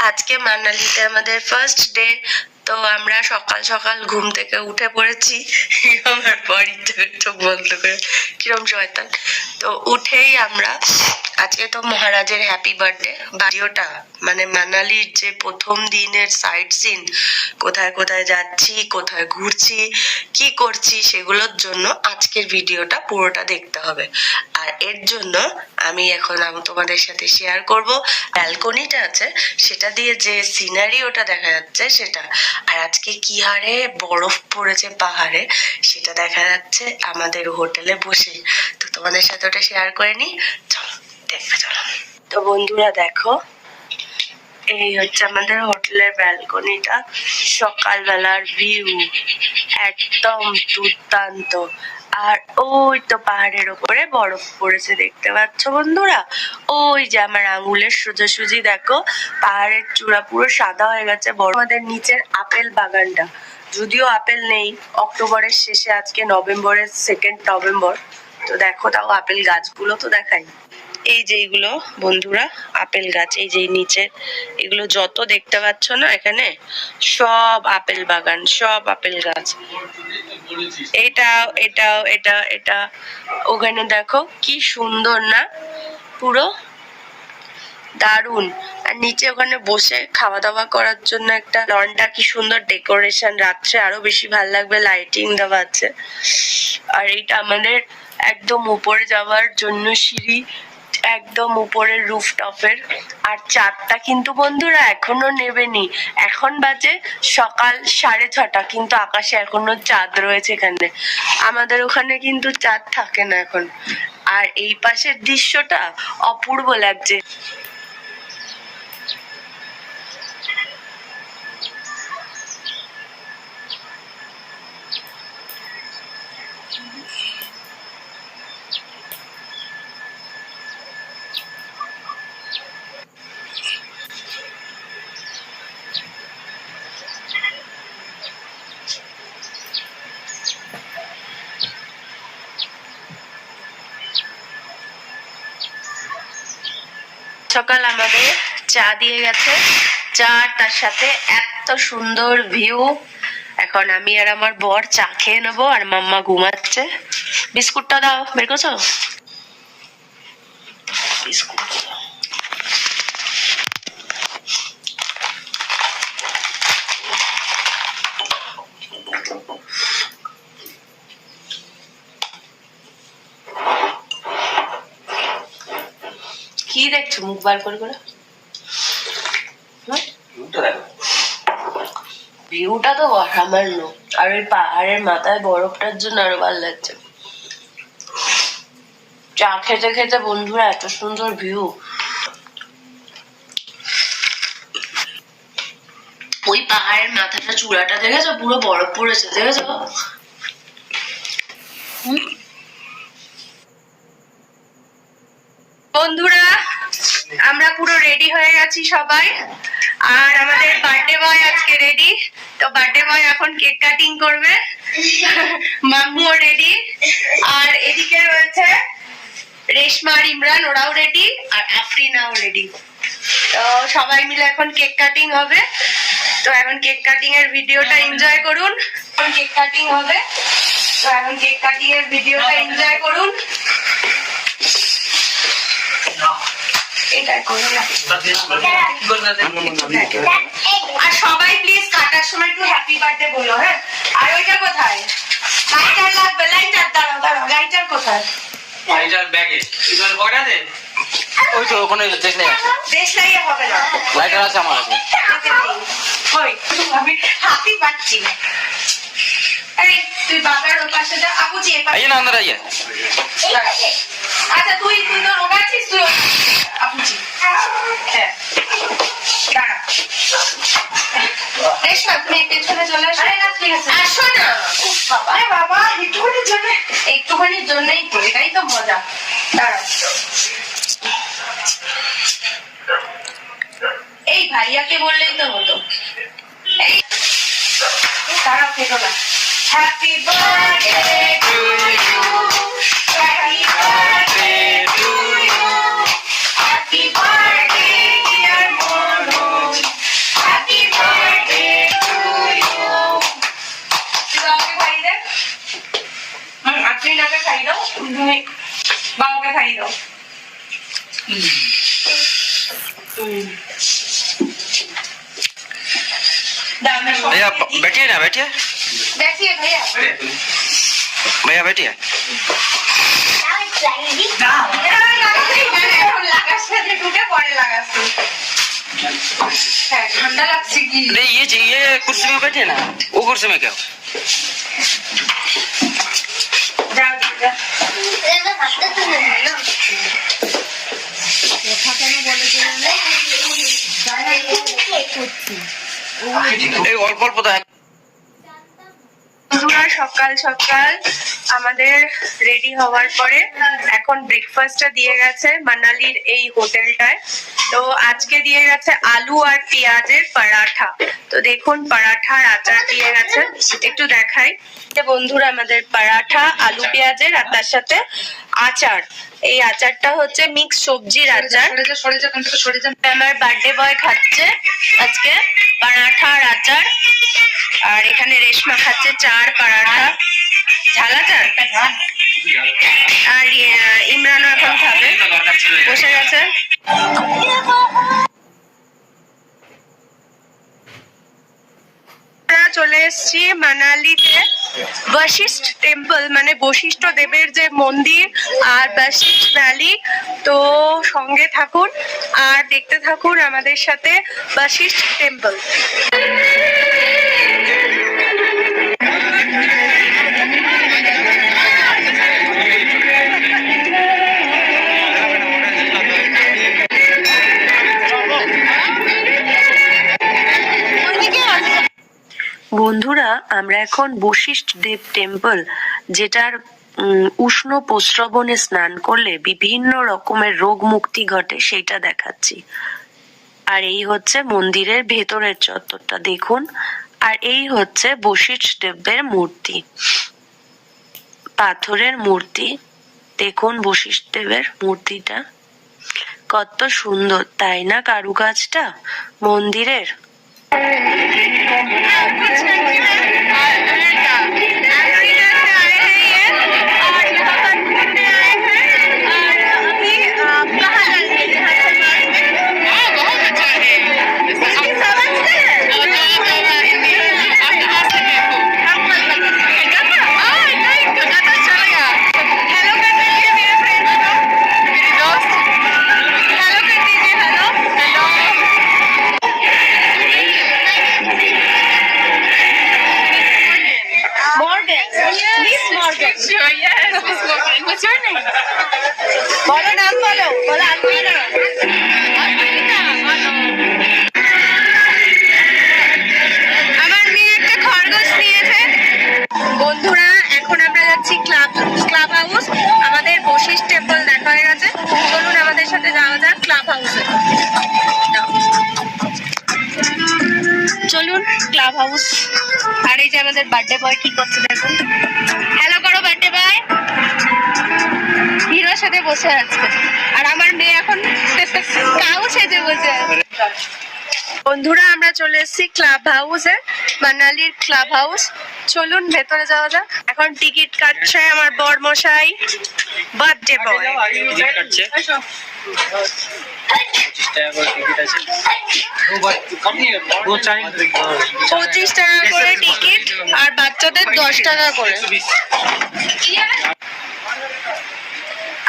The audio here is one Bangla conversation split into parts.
আজকে মানালিতে আমাদের ফার্স্ট ডে। তো আমরা সকাল সকাল ঘুম থেকে উঠে পড়েছি। আমার বাড়ি চোখ বন্ধ করে কিরম শয়তান। তো উঠেই আমরা আজকে তো মহারাজের হ্যাপি বার্থডে। ভিডিওটা মানে মানালির যে প্রথম দিনের সাইট সিন, কোথায় কোথায় যাচ্ছি, কোথায় ঘুরছি, কি করছি, সেগুলোর জন্য আজকের ভিডিওটা পুরোটা দেখতে হবে। আর এর জন্য আমি এখন তোমাদের সাথে শেয়ার করব ব্যালকনিটা আছে সেটা দিয়ে যে সিনারিওটা দেখা যাচ্ছে সেটা। আর আজকে কি হারে বরফ পড়েছে পাহাড়ে সেটা দেখা যাচ্ছে আমাদের হোটেলে বসে। তো তোমাদের সাথে ওটা শেয়ার করে নি, চলো দেখবে চলো। তো বন্ধুরা দেখো, এই হচ্ছে আমাদের হোটেলের ব্যালকনিটা। সকালবেলার ভিউ একদম দুর্দান্ত। আর ওই তো পাহাড়ের ওপরে বরফ পড়েছে, দেখতে পাচ্ছ বন্ধুরা? ওই যে আমার আঙুলের সোজাসুজি দেখো পাহাড়ের চূড়া পুরো সাদা হয়ে গেছে বরফ। আমাদের নিচের আপেল বাগানটা, যদিও আপেল নেই, অক্টোবরের শেষে, আজকে নভেম্বরের 2 নভেম্বর। তো দেখো তাও আপেল গাছগুলো তো দেখাই। এই যে এইগুলো বন্ধুরা আপেল গাছ, এই যে নিচে এগুলো যত দেখতে পাচ্ছ না এখানে সব আপেল বাগান, সব আপেল গাছ। এটাও এটাও এটা এটা ওখানে দেখো কি সুন্দর না, পুরো দারুন। আর নিচে ওখানে বসে খাওয়া দাওয়া করার জন্য একটা লনটা কি সুন্দর ডেকোরেশন, রাত্রে আরো বেশি ভালো লাগবে, লাইটিং দেওয়া আছে। আর এইটা আমাদের একদম উপরে যাওয়ার জন্য সিঁড়ি, একদম উপরের রুফটপের। আর চাঁদটা কিন্তু বন্ধুরা এখনো নেবেনি, এখন বাজে সকাল 6:30, কিন্তু আকাশে এখনো চাঁদ রয়েছে এখানে। আমাদের ওখানে কিন্তু চাঁদ থাকে না এখন। আর এই পাশের দৃশ্যটা অপূর্ব লাগছে। সকাল আমাদের চা দিয়ে গেছে, চা তার সাথে এত সুন্দর ভিউ। এখন আমি আর আমার বর চা খেয়ে নেবো, আর মাম্মা ঘুমাচ্ছে। বিস্কুটটা দাও, বের করছো বিস্কুট? কি দেখছো মুখ বার করে করে? ভিউটা তো অসামান্য, আর ওই পাহাড়ের মাথায় বরফটার জন্য আরো ভালো লাগছে। চা খেতে খেতে বন্ধুরা এত সুন্দর ভিউ। ওই পাহাড়ের মাথাটা চূড়াটা দেখেছো, পুরো বরফ পড়েছে, দেখেছো? বন্ধুরা আমরা পুরো রেডি হয়ে গেছি সবাই, আর আমাদের বার্থডে বয় আজকে রেডি। তো বার্থডে বয় এখন কেক কাটিং করবে, মাম্মুও রেডি, আর এদিকে রয়েছে রেশমা আর ইমরান, ওরাও রেডি, আর আফরিনাও রেডি। তো সবাই মিলে এখন কেক কাটিং হবে। তো এখন কেক কাটিং এর ভিডিওটা এনজয় করুন। এখন কেক কাটিং হবে, তো এখন কেক কাটিং এর ভিডিওটা এনজয় করুন। আর সবাই প্লিজ কাটার সময় একটু হ্যাপি বার্থডে বলো, হ্যাঁ? আর ওইটা কোথায় লাইটার লাগবে? লাইটার দাঁড়াও দাঁড়াও, লাইটার কোথায়? লাইটার ব্যাগে কয়টা দে? ওই তো ওখানে দেখলে আছে, দেখলেই হবে না, লাইটার আছে আমার কাছে। ওই আমি হাতি পাচ্ছি না। এই তুই বাবার ওই পাশে যা, আপুজি এই পাশে না, আন্দার আইয়া। আচ্ছা তুই তুই তো ওখানেছিস, তুই আপুজি। হ্যাঁ দাঁড়া রেশমা, তুমি পেছনে চলে আসো। আরে না ঠিক আছে, আসো না। উফ বাবা, আরে বাবা একটুখানির জন্য, একটুখানির জন্যই তো, এটাই তো মজা। দাঁড়া, এই ভাইয়াকে বললেই তো হতো। এই দাঁড়াও, খেতো না। Happy birthday to you, happy birthday to you, happy birthday dear Manoj, भैया बैठिए ना, बैठिए भैया भैया बैठिए। ठंडा लगছে কি? नहीं ये चाहिए, कुर्सी में बैठिए ना, वो कुर्सी में क्या हो? এই অল্প অল্প তো সকাল সকাল আমাদের রেডি হওয়ার পরে এখন ব্রেকফাস্টটা দিয়ে গেছে মানালির এই হোটেলটায়। তো আজকে দিয়ে গেছে আলু আর পেঁয়াজের পরাঠা। তো দেখুন পরাঠার আচার দিয়ে গেছে, একটু দেখাই বন্ধুরা। আমাদের পরাঠা আলু পেঁয়াজের আর তার সাথে আচার। এই আচারটা হচ্ছে মিক্স সবজির আচার। আমার বার্থডে বয় খাচ্ছে আজকে পরাঠা আর আচার। আর এখানে রেশমা খাচ্ছে চার পরাঠা ঝাল আচার। আর ইমরানও এখন খাবে, বসে গেছে। চলে এসছি মানালিতে বশিষ্ঠ টেম্পল, মানে বশিষ্ঠ দেবের যে মন্দির আর বশিষ্ঠ ভ্যালি। তো সঙ্গে থাকুন আর দেখতে থাকুন আমাদের সাথে বশিষ্ঠ টেম্পল। বন্ধুরা আমরা এখন বশিষ্ঠ দেব টেম্পল, যেটার উষ্ণ প্রস্রবণে স্নান করলে বিভিন্ন রকমের রোগ মুক্তি ঘটে, সেইটা দেখাচ্ছি। আর এই হচ্ছে মন্দিরের ভেতরের চত্বরটা দেখুন। আর এই হচ্ছে বশিষ্ঠ দেবের মূর্তি, পাথরের মূর্তি। দেখুন বশিষ্ঠ দেবের মূর্তিটা কত সুন্দর, তাই না কারুকাজটা মন্দিরের। বলো নাম, বলো বলো। আমার মেয়ে একটা খরগোশ নিয়েছে। বন্ধুরা এখন আমরা যাচ্ছি ক্লাব হাউস। আমাদের বশিষ্ঠ টেম্পল দেখা হয়ে গেছে, চলুন আমাদের সাথে যাওয়া যাক ক্লাব হাউসে। চলুন ক্লাব হাউস। আর এই যে আমাদের বার্থডে বয় কি করছে দেখুন। হ্যালো করো বার্থডে বয়। হিরোর সাথে বসে আছে। আর আমার মেয়ে এখন কাউ সেজে বসে আছে। বন্ধুরা আমরা চলে এসেছি ক্লাব হাউসে, মানালির ক্লাব হাউস। চলুন ভেতরে যাওয়া যাক। এখন টিকিট কাটছে আমার বর মশাই, বার্থডে বয়। 25 টাকা করে টিকিট আর বাচ্চাদের 10 টাকা করে।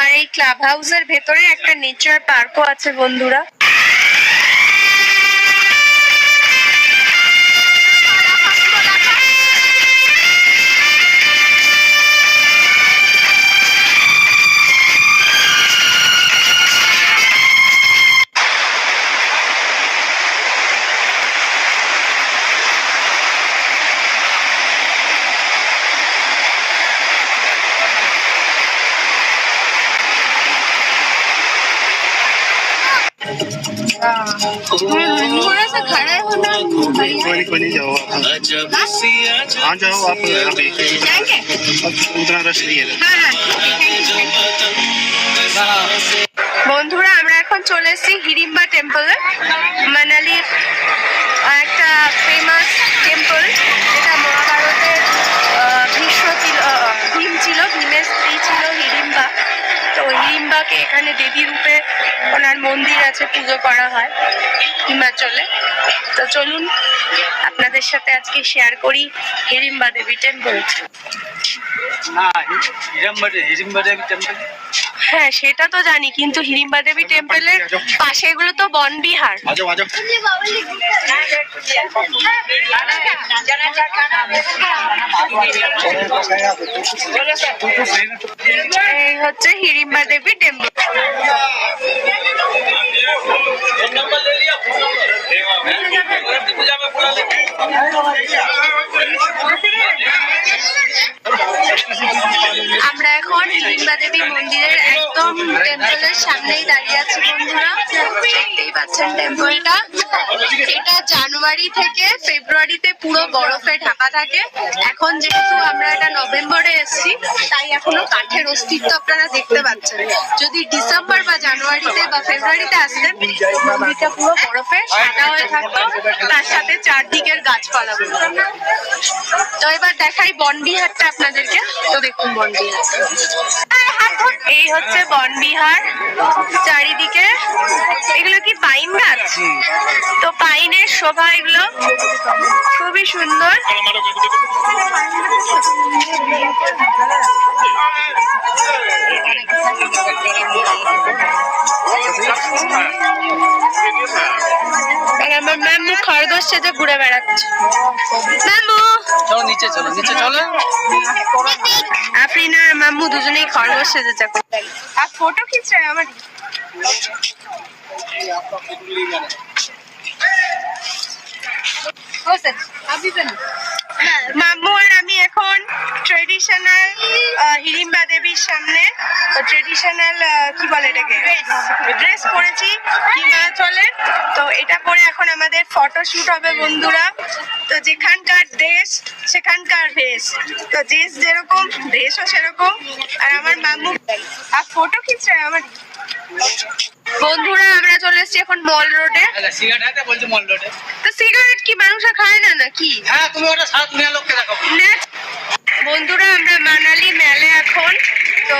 আর এই ক্লাব হাউসের ভেতরে একটা নেচার পার্কও আছে বন্ধুরা। थोड़ा सा खड़ा होना। कोई नहीं जाओ आप। हाँ जाओ आप अभी। उतना रश नहीं है। বন্ধুরা আমরা এখন চলে এসেছি হিড়িম্বা টেম্পলে, মানালির একটা ফেমাস টেম্পল, যেটা মহাভারতের ভীষ্ম ছিল, ভীম ছিল, ভীমের স্ত্রী ছিল হিড়িম্বা। তো হিড়িম্বা বাবাকে এখানে দেবী রূপে ওনার মন্দির আছে, পুজো করা হয় হিমাচলে। তো চলুন আপনাদের সাথে আজকে শেয়ার করি হিড়িম্বা দেবী টেম্পল। হিড়িম্বা দেবী টেম্পল, হ্যাঁ সেটা তো জানি, কিন্তু হিড়িম্বা দেবী টেম্পলের পাশে এগুলো তো বনবিহার। আজো আজো। এই হচ্ছে হিড়িম্বা দেবী টেম্পল। আমরা এখন হিড়িম্বা দেবী মন্দিরের একদম টেম্পলের সামনেই দাঁড়িয়ে আছি বন্ধুরা, দেখতেই পাচ্ছেন টেম্পলটা। এটা জানুয়ারি থেকে ফেব্রুয়ারিতে পুরো বরফে ঢাকা থাকে। এখন যেহেতু আমরা এটা নভেম্বরে এসেছি, তাই এখনো কাঠের অস্তিত্ব আপনারা দেখতে পাচ্ছেন। যদি ডিসেম্বর বা জানুয়ারিতে বা ফেব্রুয়ারিতে আসতেন, মন্দিরটা পুরো বরফে সাদা হয়ে থাকতো, তার সাথে চারদিকের গাছপালা। তো এবার দেখাই বনবিহারটা আপনাদেরকে। তো দেখুন বনবিহার, এই হচ্ছে বনবিহার। চারিদিকে এগুলো কি পাইন গাছ? তো পাইনের শোভা, এগুলো খুবই সুন্দর। আমার ম্যামু খরগোশ সেজে ঘুরে বেড়াচ্ছে। ম্যামু চলো নিচে, চলো নিচে, চলো। আফরিন আর মাম্মু দুজনেই খরগোশ সেজেছে। আর ফটো খিঁচছে আমার। মাম্মু আর আমি এখন ট্রেডিশনাল হিড়িম্বা দেবীর সামনে ট্রেডিশনাল কি বলে এটাকে ড্রেস পরেছি হিমাচলের। তো এটা পরে এখন আমাদের ফটোশুট হবে বন্ধুরা। তো যেখানকার দেশ সেখানকার ভেষ, তো দেশ যেরকম ভেষও সেরকম। আর আমার মাম্মু আর ফটো খিঁচছে আমার। বন্ধুরা আমরা চলে এসেছি এখন মল রোডে। তো সিগারেট কি মানুষ খায় না নাকি? বন্ধুরা আমরা মানালি মেলে এখন। তো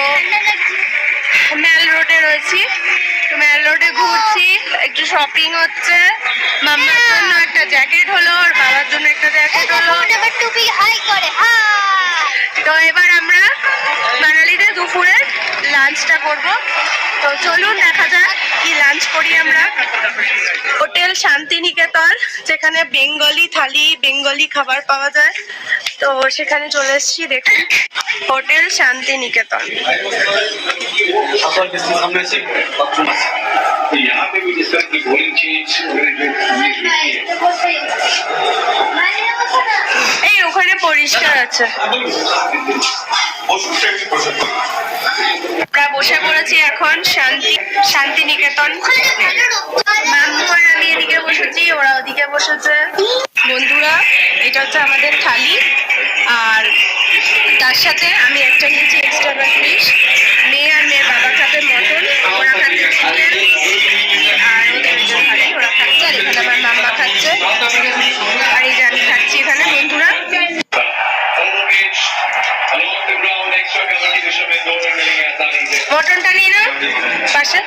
মেল রোডে রয়েছি, তো মেল রোডে ঘুরছি, একটু শপিং হচ্ছে। মাম্মার জন্য একটা জ্যাকেট হলো, আর বাবার জন্য একটা জ্যাকেট হলো। তো এবার আমরা মানালিতে দুপুরে লাঞ্চটা করব। তো চলুন দেখা যাক কি লাঞ্চ করি আমরা। হোটেল শান্তিনিকেতন, যেখানে বেঙ্গলি থালি, বেঙ্গলি খাবার পাওয়া যায়। তো সেখানে চলে এসেছি, দেখুন হোটেল শান্তিনিকেতন। यहाँ पे भी जिस तरह की बोलिंग चेंज এই ওখানে পরিষ্কার আছে। আমরা বসে পড়েছি এখন শান্তিনিকেতন। মাম্মু আর আমি এদিকে বসেছি, ওরা ওদিকে বসেছে। বন্ধুরা এটা হচ্ছে আমাদের থালি, আর তার সাথে আমি একটা নিয়েছি এক্সট্রা ফিশ। মেয়ে আর মেয়ের বাবা খাবে মটন, ওরা খাচ্ছে চিকেন, আর ওদের থালি ওরা খাচ্ছে। আর এখানে আমার মাম্মা খাচ্ছে, আর এই যে আমি খাচ্ছি এখানে। বন্ধুরা মটনটা নিয়ে নাও পাশে।